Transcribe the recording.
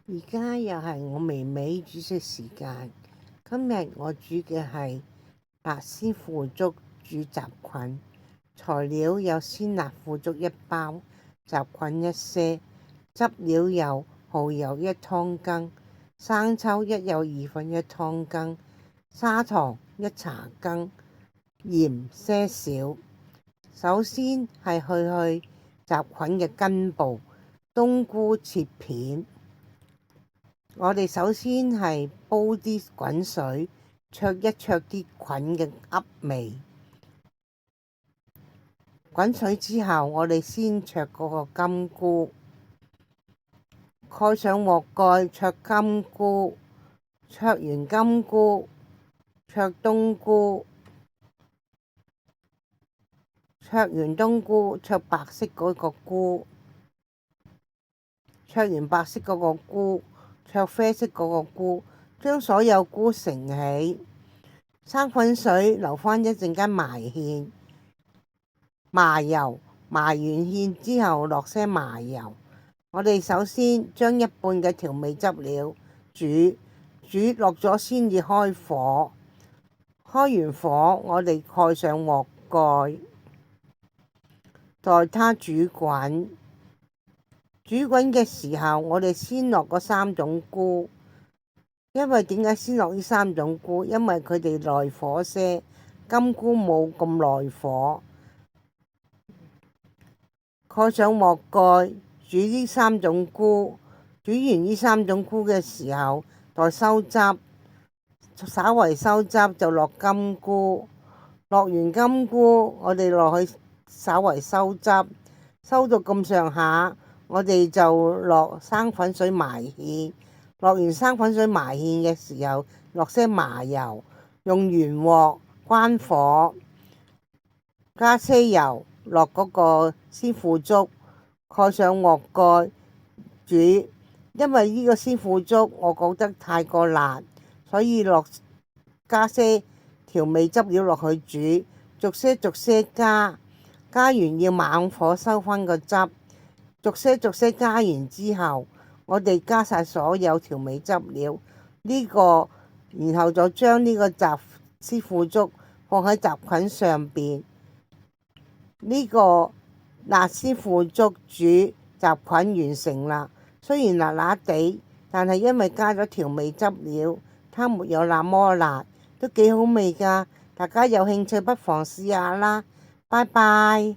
而家又係我微微煮食時間。今日我煮嘅係白絲腐竹煮雜菌。材料有鮮辣腐竹1包、雜菌一些。汁料有蠔油1湯羹、生抽1又2分1湯羹、砂糖1茶羹、鹽些少。首先係去雜菌嘅根部。冬菇切片。我哋首先係煲啲滾水，焯一焯啲菌嘅噏味。滾水之後，我哋先焯嗰個金菇，蓋上鑊蓋焯金菇。焯完金菇，焯冬菇。焯完冬菇，焯白色嗰個菇。焯完白色嗰個菇，焯啡色嗰個菇，將所有菇盛起。生粉水留返一陣間埋芡，麻油麻完芡之後落些麻油。我哋首先將一半嘅調味汁料煮落咗先至開火。開完火，我哋蓋上鑊蓋，待它煮滾。煮滾嘅時候，我哋先落嗰3種菇。因為點解先落呢3種菇？因為佢哋耐火些，金菇冇咁耐火。蓋上鑊蓋，煮呢3種菇。煮完呢3種菇嘅時候，待收汁，稍為收汁就落金菇。落完金菇，我哋落去稍為收汁，收到咁上下，我哋就落生粉水埋芡。落完生粉水埋芡嘅時候，落些麻油，用完鑊關火，加些油，落嗰個鮮腐竹，蓋上鑊蓋煮。因為呢個鮮腐竹我覺得太過辣，所以加些調味汁料落去煮，逐些加。加完要猛火收返個汁。逐些加完之後，我哋加晒所有調味汁料，然後就將呢個鮮腐竹放喺雜菌上邊。呢個辣鮮腐竹煮雜菌完成啦。雖然辣辣地，但係因為加咗調味汁料，它沒有那麼辣，都幾好味㗎。大家有興趣不妨試下啦。拜拜。